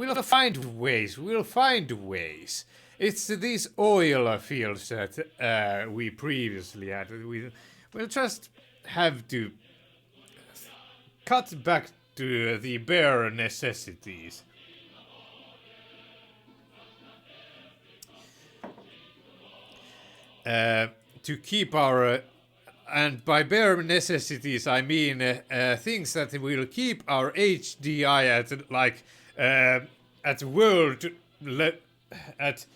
we'll find ways. We'll find ways. It's these oil fields that we previously had. We'll just have to cut back to the bare necessities. To keep our and by bare necessities I mean things that will keep our HDI at like at world at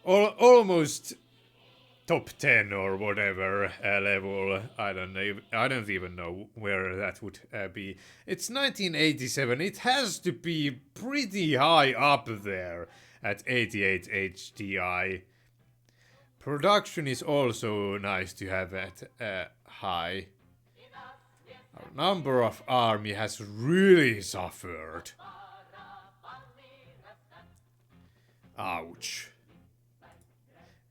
almost top 10 or whatever level. I don't even know where that would be. It's 1987. It has to be pretty high up there at 88 HDI. Production is also nice to have at high. Our number of army has really suffered. Ouch.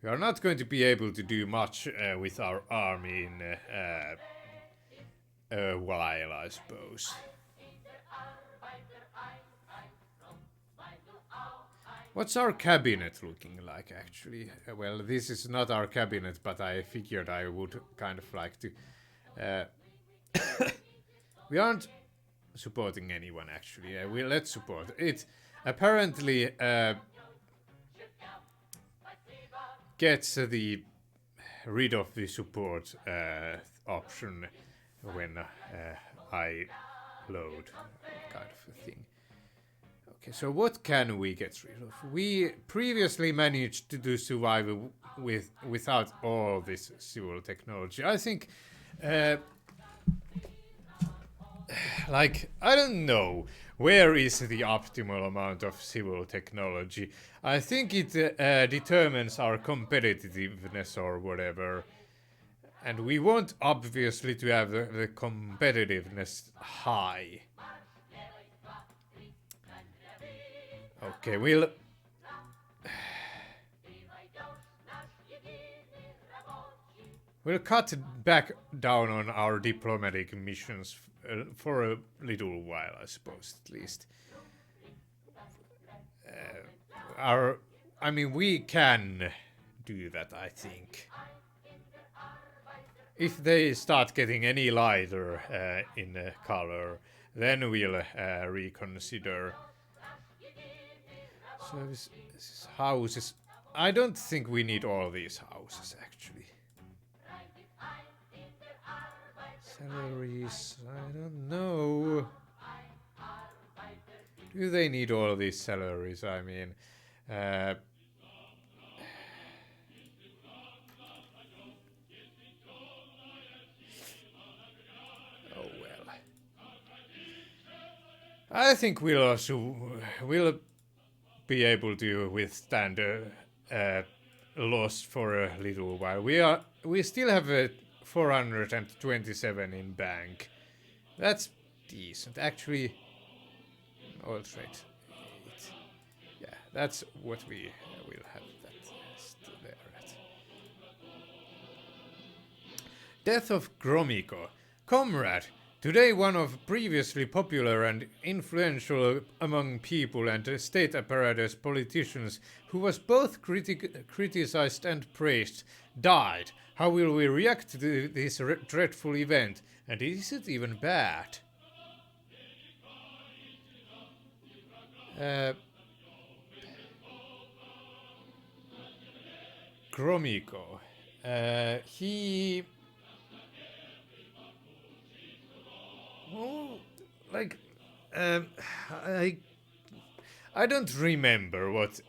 We are not going to be able to do much with our army in a while, I suppose. What's our cabinet looking like, actually? Well, this is not our cabinet, but I figured I would kind of like to... we aren't supporting anyone, actually. Let's support it. Apparently gets the rid of the support option when I load, kind of a thing. Okay, so what can we get rid of? We previously managed to survive without all this civil technology. I think, like, I don't know, where is the optimal amount of civil technology? I think it determines our competitiveness or whatever. And we want, obviously, to have the competitiveness high. Okay, we'll cut back down on our diplomatic missions for a little while, I suppose, at least. I mean, we can do that, I think. If they start getting any lighter in color, then we'll reconsider. Service houses. I don't think we need all these houses, actually. Salaries, I don't know. Do they need all these salaries? I mean, oh well. I think we'll be able to withstand a loss for a little while. We still have a 427 in bank. That's decent. Actually, oil trade. Yeah, that's what we will have that still there at. Death of Gromiko. Comrade, today one of previously popular and influential among people and state apparatus politicians who was both criticized and praised, died. How will we react to this dreadful event? And is it even bad? Gromiko. He... Oh, like, I don't remember what,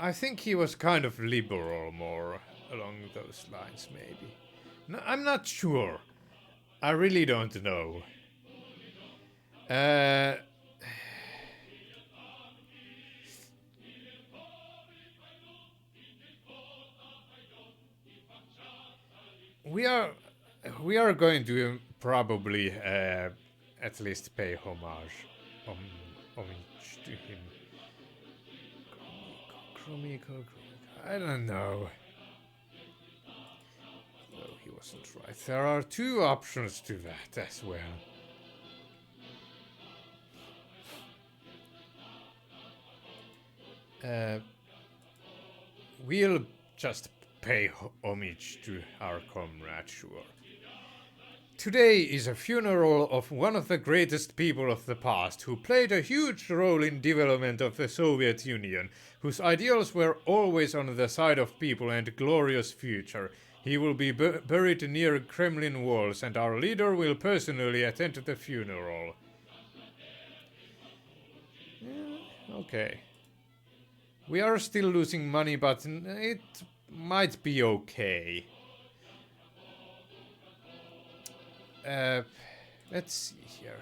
I think he was kind of liberal more along those lines, maybe. No, I'm not sure. I really don't know. We are going to probably at least pay homage to him. Kromiko. I don't know. Though he wasn't right. There are two options to that as well. We'll just pay homage to our comrade, sure. Today is a funeral of one of the greatest people of the past, who played a huge role in development of the Soviet Union, whose ideals were always on the side of people and glorious future. He will be buried near Kremlin walls, and our leader will personally attend the funeral. Yeah, okay. We are still losing money, but it might be okay. Let's see here.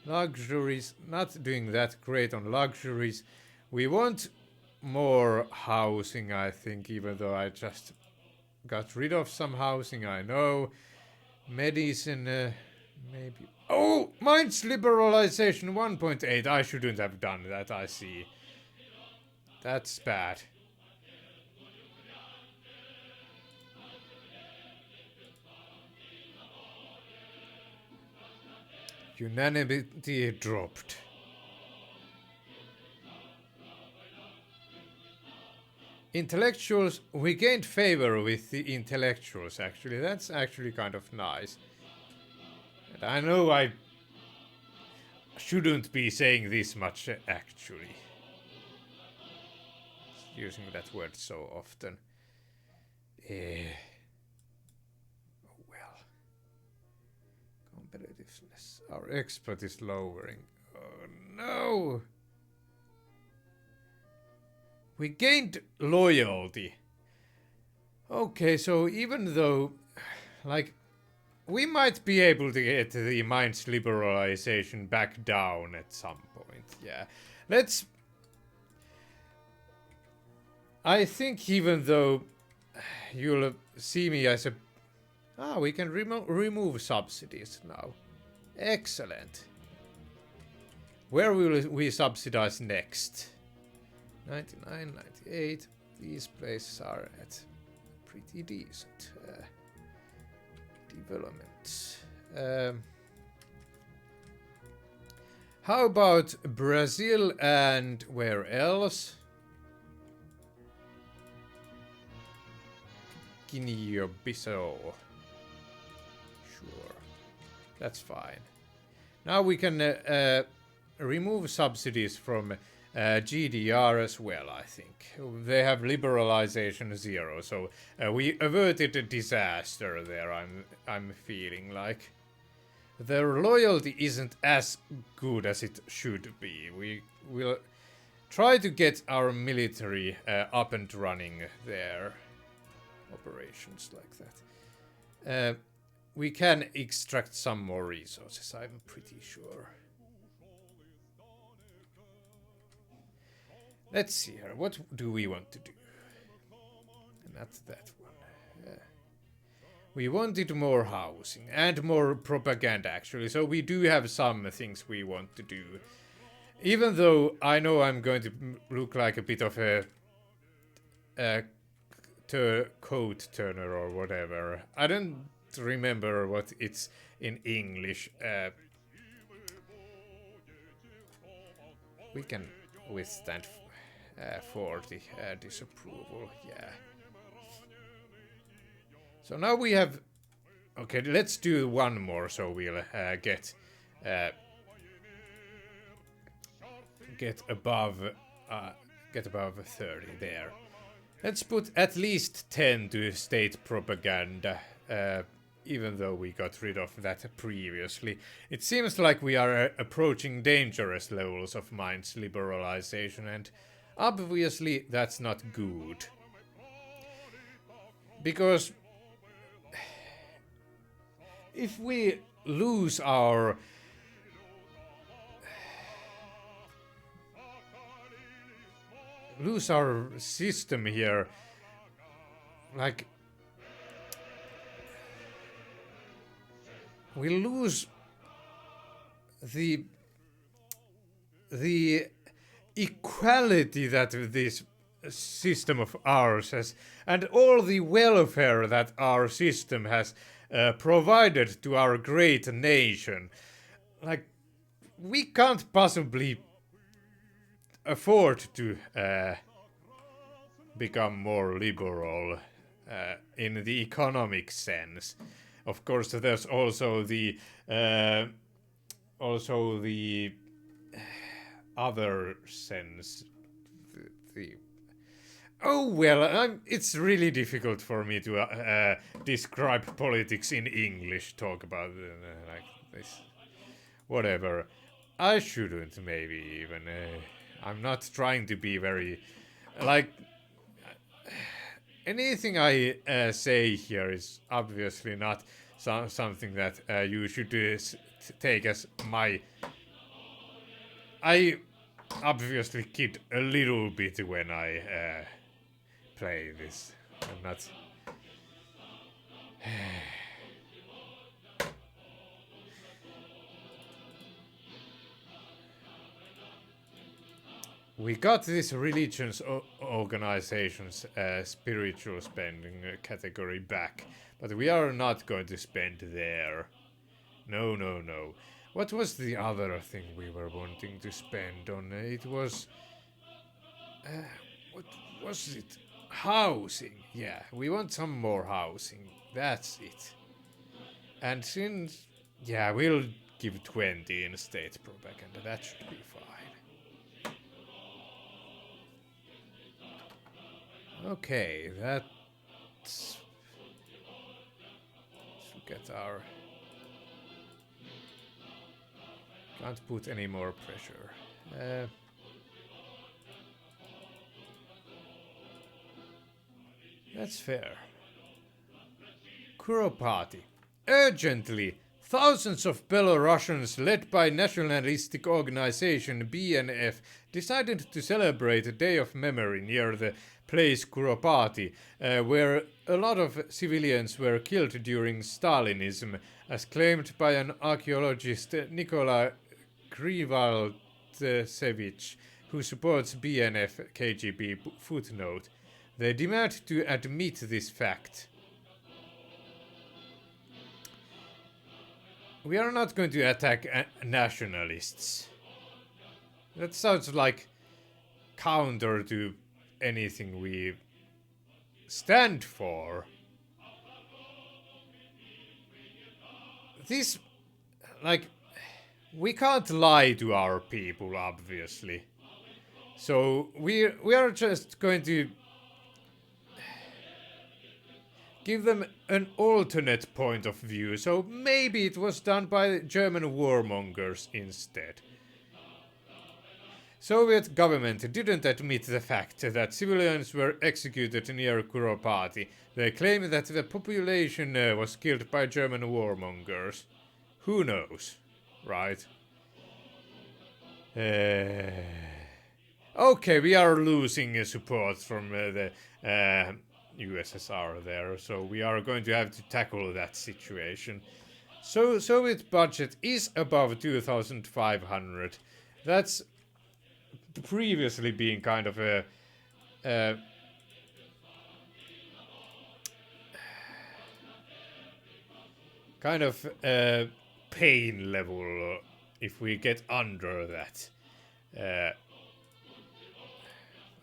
Luxuries, not doing that great on luxuries. We want more housing, I think, even though I just got rid of some housing, I know. Medicine, maybe. Oh, mines liberalization 1.8. I shouldn't have done that, I see. That's bad. Unanimity dropped. Intellectuals, we gained favor with the intellectuals, actually. That's actually kind of nice. And I know I shouldn't be saying this much, actually. Using that word so often. Oh well. Competitiveness. Our expert is lowering. Oh no! We gained loyalty. Okay, so even though, like, we might be able to get the mines liberalization back down at some point. Yeah. Let's... I think even though you'll see me as a... Ah, we can remove subsidies now. Excellent. Where will we subsidize next? 99, 98. These places are at pretty decent development. How about Brazil and where else? Guinea-Bissau. Sure, that's fine. Now we can remove subsidies from GDR as well, I think. They have liberalization 0, so we averted a disaster there, I'm feeling like. Their loyalty isn't as good as it should be. We will try to get our military up and running there. Operations like that. We can extract some more resources, I'm pretty sure. Let's see here. What do we want to do? Not that one. We wanted more housing and more propaganda, actually. So we do have some things we want to do. Even though I know I'm going to look like a bit of a coat turner or whatever. I don't remember what it's in English. We can withstand 40 disapproval, yeah. So now we have... Okay, let's do one more so we'll get above 30 there. Let's put at least 10 to state propaganda, even though we got rid of that previously. It seems like we are approaching dangerous levels of mines liberalization, and obviously that's not good. Because if we lose our system here, like we lose the equality that this system of ours has, and all the welfare that our system has provided to our great nation. Like, we can't possibly afford to become more liberal in the economic sense. Of course, there's also the other sense. The Oh well, it's really difficult for me to describe politics in English. Talk about like this, whatever. I shouldn't maybe even. I'm not trying to be very like anything I say here is obviously not something that you should take as my. I obviously kid a little bit when I play this. I'm not. We got this religions organizations spiritual spending category back, but we are not going to spend there. No, no, no. What was the other thing we were wanting to spend on? It was. What was it? Housing. Yeah, we want some more housing. That's it. And since. Yeah, we'll give 20 in state propaganda. That should be fine. Okay, let's look at our. Can't put any more pressure. That's fair. Kuropati. Urgently, thousands of Belarusians led by nationalistic organization BNF decided to celebrate a day of memory near the place Kuropati, where a lot of civilians were killed during Stalinism, as claimed by an archaeologist Nikola Krivaltsevich, who supports BNF KGB footnote. They demand to admit this fact. We are not going to attack nationalists. That sounds like counter to anything we stand for. This, like, we can't lie to our people, obviously. So we are just going to give them an alternate point of view. So maybe it was done by German warmongers instead. Soviet government didn't admit the fact that civilians were executed near Kuropati. They claim that the population was killed by German warmongers. Who knows, right? Okay, we are losing support from the USSR there, so we are going to have to tackle that situation. So Soviet budget is above 2,500. That's previously been kind of a pain level if we get under that.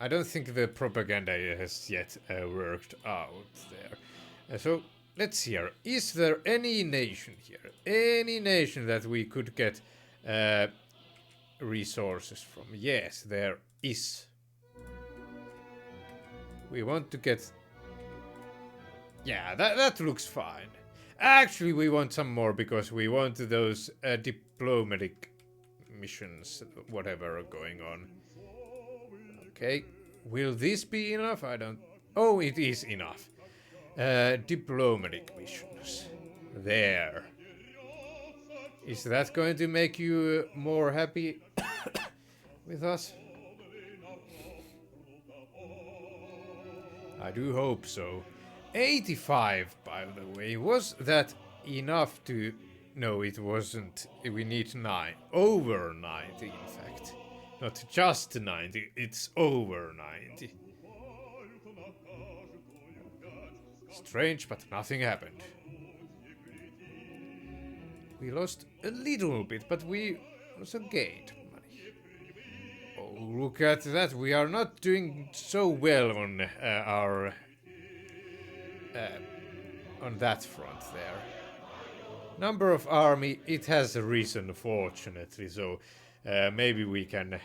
I don't think the propaganda has yet worked out there. So let's see here. Is there any nation here? Any nation that we could get resources from? Yes, there is. We want to get. Yeah, that looks fine. Actually, we want some more because we want those diplomatic missions, whatever are going on. Okay, will this be enough? I don't. Oh, it is enough. Diplomatic missions. There. Is that going to make you more happy with us? I do hope so. 85, by the way. Was that enough to... No, it wasn't. We need 9. Over 90, in fact. Not just 90, it's over 90. Strange, but nothing happened. We lost a little bit, but we also gained money. Oh, look at that. We are not doing so well on our... on that front there. Number of army, it has risen, fortunately, so maybe we can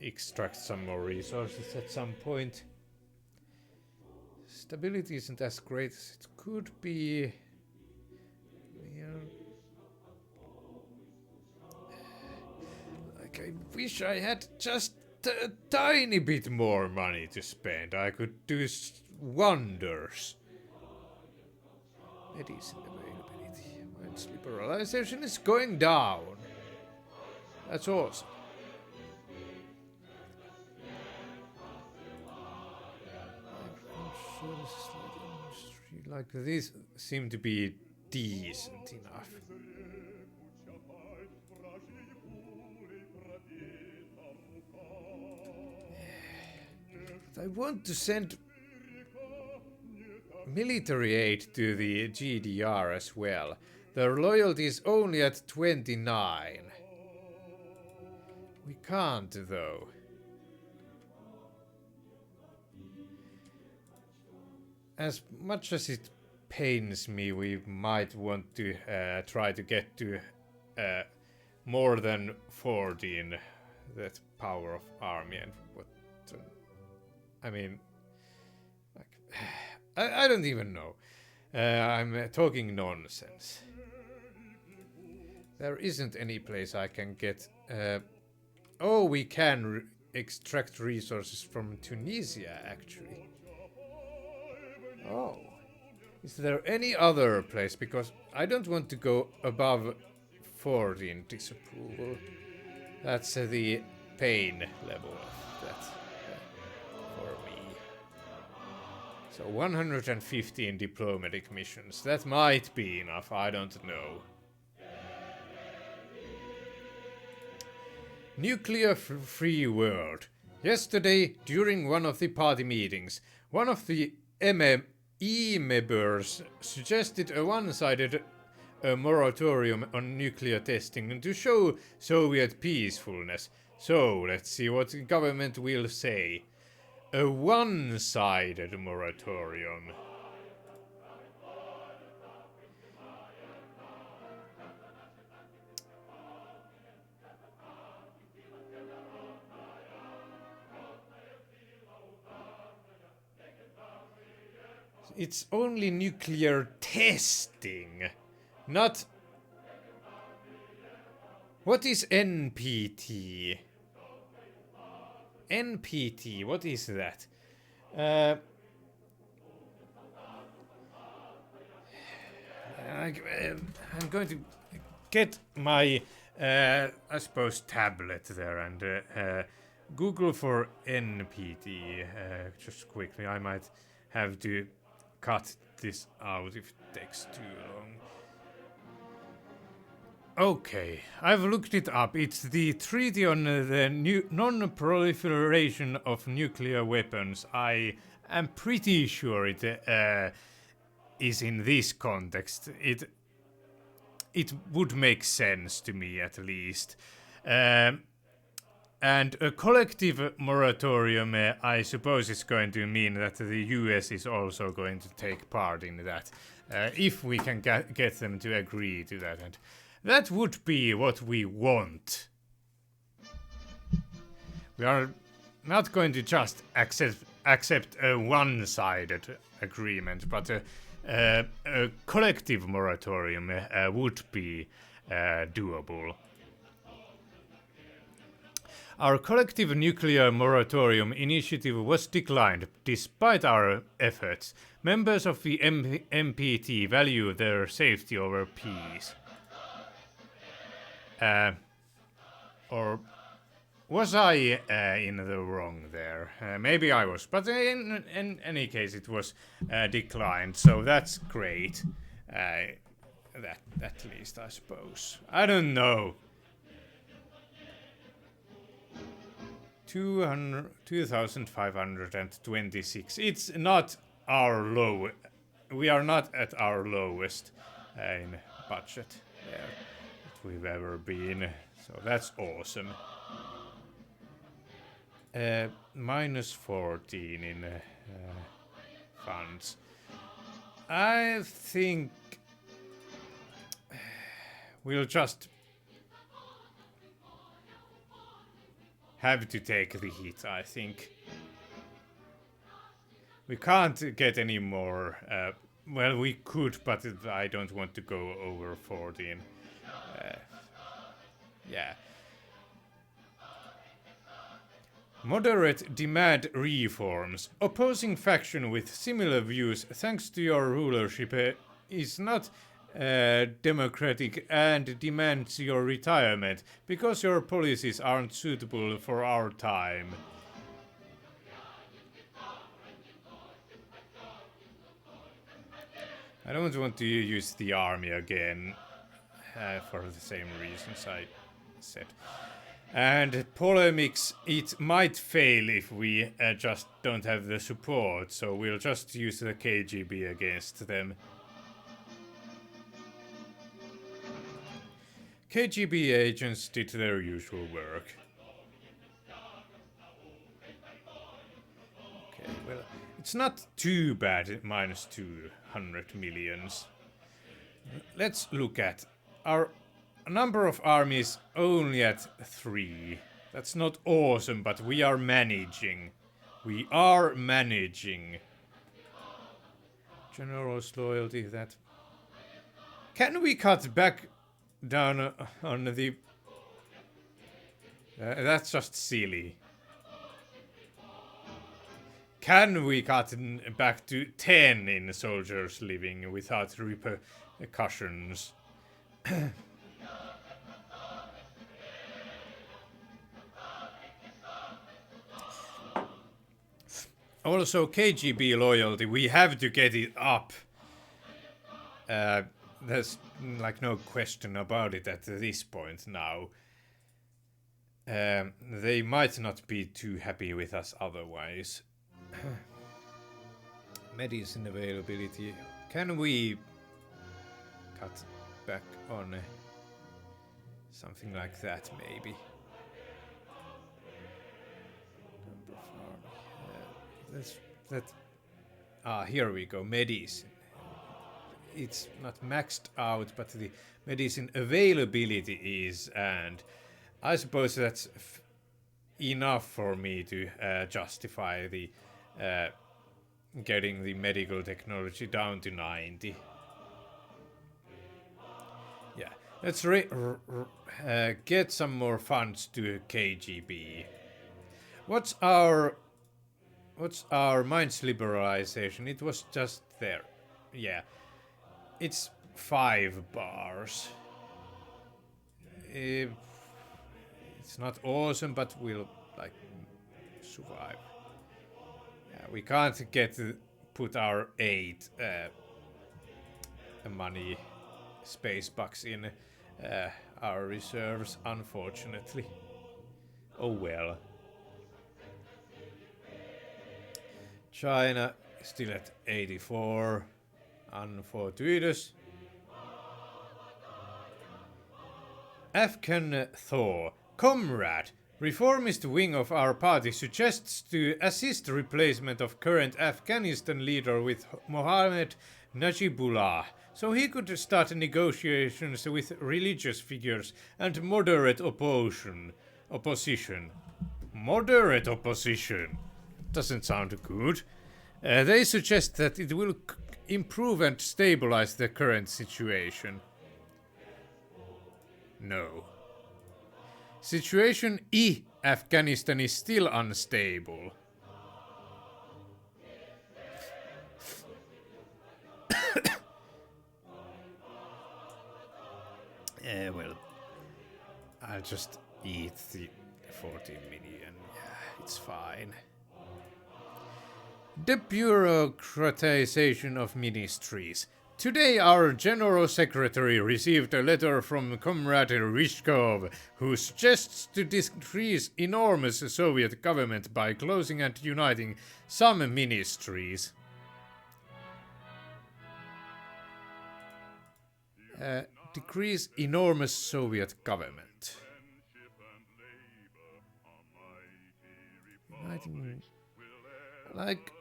extract some more resources at some point. Stability isn't as great as it could be. Like, I wish I had just a tiny bit more money to spend. I could do wonders. Medicine availability. Mine's liberalization is going down. That's awesome. Like these seem to be decent enough. But I want to send military aid to the GDR as well. Their loyalty is only at 29. We can't, though. As much as it pains me, we might want to try to get to more than 14, that power of army, and what... I mean... like, I don't even know. I'm talking nonsense. There isn't any place I can get... oh, we can extract resources from Tunisia, actually. Oh. Is there any other place? Because I don't want to go above 40 in disapproval. That's the pain level of that for me. So 115 diplomatic missions. That might be enough, I don't know. Nuclear-free world. Yesterday, during one of the party meetings, one of the members suggested a one-sided moratorium on nuclear testing to show Soviet peacefulness. So, let's see what the government will say. A one-sided moratorium. It's only nuclear testing, not... What is NPT? NPT, what is that? I'm going to get my, I suppose, tablet there and Google for NPT. Just quickly, I might have to cut this out if it takes too long. Okay, I've looked it up. It's the Treaty on the Non-Proliferation of Nuclear Weapons. I am pretty sure it is in this context. It would make sense to me, at least. And a collective moratorium, I suppose, is going to mean that the US is also going to take part in that, if we can get them to agree to that. And that would be what we want. We are not going to just accept a one-sided agreement, but a collective moratorium would be doable. Our collective nuclear moratorium initiative was declined despite our efforts. Members of the MPT value their safety over peace. Or was I in the wrong there? Maybe I was, but in any case it was declined, so that's great. That at least, I suppose. I don't know. 2,526. It's not our low we are not at our lowest in budget that we've ever been. So that's awesome. Minus 14 in funds. I think we'll just have to take the hit, I think. We can't get any more. Well, we could, but I don't want to go over 14. Yeah. Moderate demand reforms. Opposing faction with similar views, thanks to your rulership, is not democratic and demands your retirement because your policies aren't suitable for our time. I don't want to use the army again for the same reasons I said. And polemics, it might fail if we just don't have the support, so we'll just use the KGB against them. KGB agents did their usual work. Okay, well, it's not too bad, minus 200 millions. Let's look at our number of armies only at 3. That's not awesome, but we are managing. We are managing. General's loyalty, that... Can we cut back down on the... that's just silly. Can we cut back to 10 in soldiers living without repercussions? Also, KGB loyalty, we have to get it up. There's like no question about it at this point now. They might not be too happy with us otherwise. Medicine availability. Can we cut back on something like that, maybe? Here we go, medicine. It's not maxed out, but the medicine availability is, and I suppose that's enough for me to justify the getting the medical technology down to 90. Yeah, let's get some more funds to KGB. What's our mines liberalization? It was just there. Yeah. It's 5 bars. It's not awesome, but we'll like survive. Yeah, we can't put our 8 money space bucks in our reserves, unfortunately. Oh well. China still at 84. Unfortuitous. Afghan Thaw. Comrade, reformist wing of our party suggests to assist replacement of current Afghanistan leader with Mohammed Najibullah, so he could start negotiations with religious figures and moderate opposition. Moderate opposition. Doesn't sound good. They suggest that it will improve and stabilize the current situation. No. Situation in Afghanistan is still unstable. Well, I'll just eat the 14 million. Yeah, it's fine. Debureaucratization of ministries. Today our General Secretary received a letter from Comrade Ryzhkov, who suggests to decrease enormous Soviet government by closing and uniting some ministries. Decrease enormous Soviet government. Uniting, like,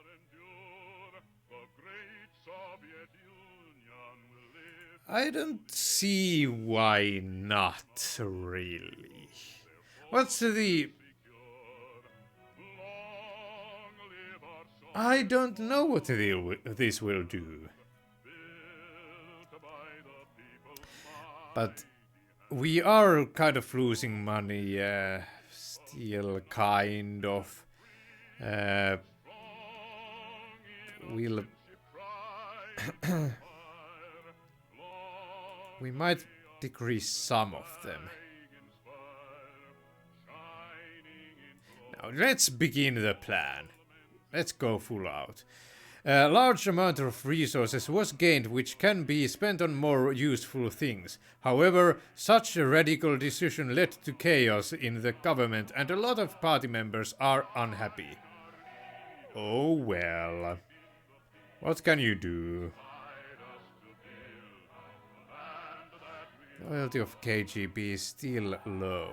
I don't see why not, really. What's the... I don't know what this will do. But we are kind of losing money, still kind of. We'll... we might decrease some of them. Now let's begin the plan. Let's go full out. A large amount of resources was gained which can be spent on more useful things. However, such a radical decision led to chaos in the government and a lot of party members are unhappy. Oh well. What can you do? Loyalty of KGB is still low.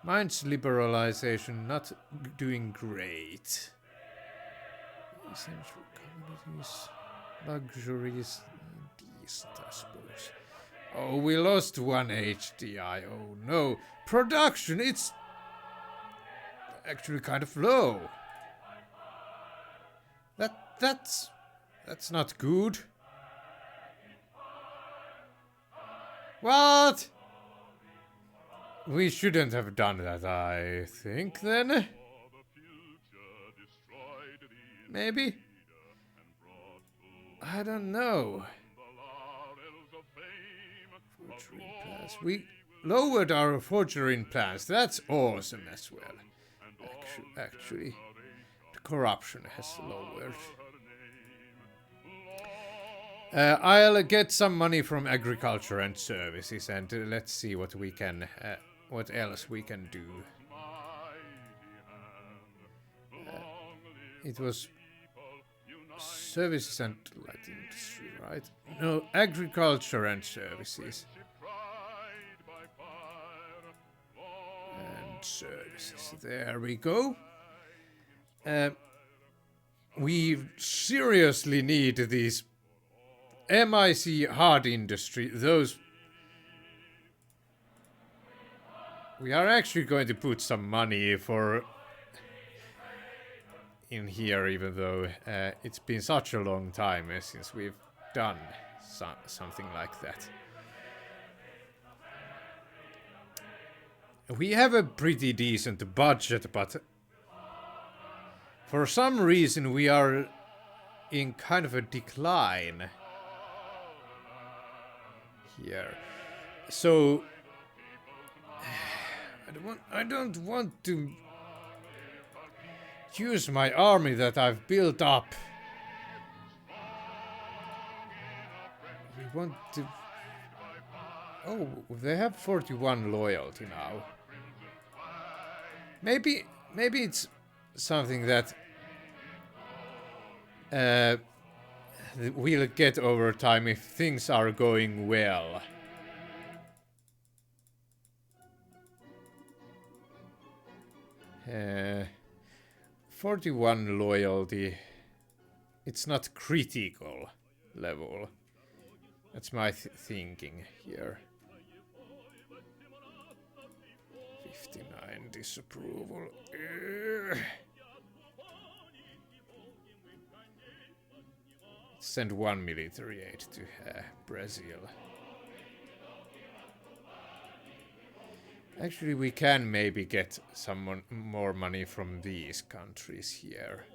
Mines liberalization not doing great. Essential commodities, luxuries, decent, I suppose. Oh, we lost one HDI. Oh no. Production, it's actually kind of low. That's not good. What? We shouldn't have done that, I think, then. Maybe? I don't know. Forgery plans. We lowered our forgery plans. That's awesome as well. Actually, the corruption has lowered. I'll get some money from agriculture and services, and let's see what we can, what else we can do. It was services and light industry, right? No, agriculture and services. And services. There we go. We seriously need these MIC hard industry. Those... we are actually going to put some money for... in here, even though it's been such a long time since we've done something like that. We have a pretty decent budget, but for some reason we are in kind of a decline here. So I don't want to use my army that I've built up. We want to... oh, they have 41 loyalty now. Maybe it's something that we'll get over time if things are going well. Uh, 41 loyalty. It's not critical level. That's my thinking here. 59 disapproval. Send one military aid to Brazil. Actually, we can maybe get some more money from these countries here.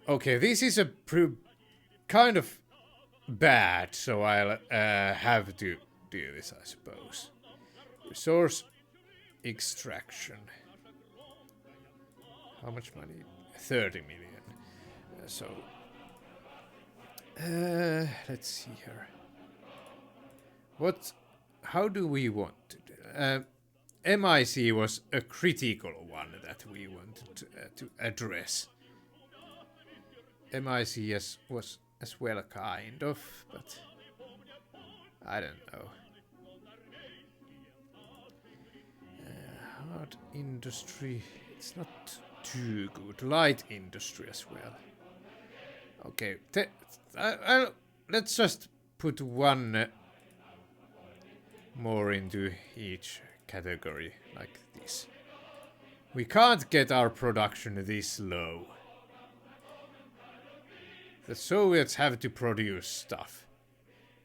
Okay, this is a kind of bad, so I'll have to do this, I suppose. Resource extraction. How much money? 30 million. Let's see here. How do we want to do? MIC was a critical one that we wanted to address. MIC was as well, kind of, but I don't know. Hard industry. It's not too good. Light industry as well. Okay. Let's just put one more into each category like this. We can't get our production this low. The Soviets have to produce stuff.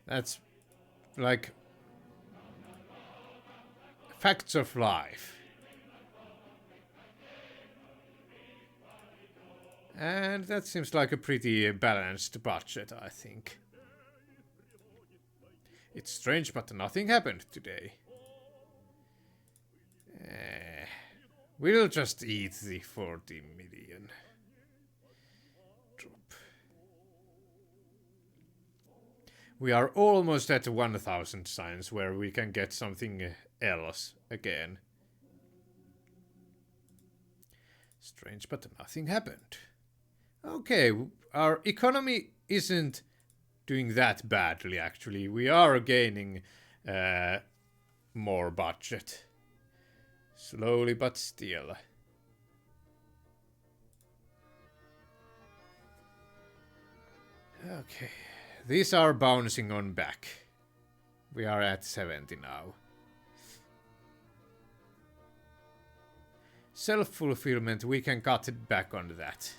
That's like facts of life. And that seems like a pretty balanced budget, I think. It's strange, but nothing happened today. We'll just eat the 40 million. Drop. We are almost at 1000 signs where we can get something else again. Strange, but nothing happened. Okay, our economy isn't doing that badly, actually. We are gaining more budget. Slowly, but still. Okay, these are bouncing on back. We are at 70 now. Self-fulfillment, we can cut back on that.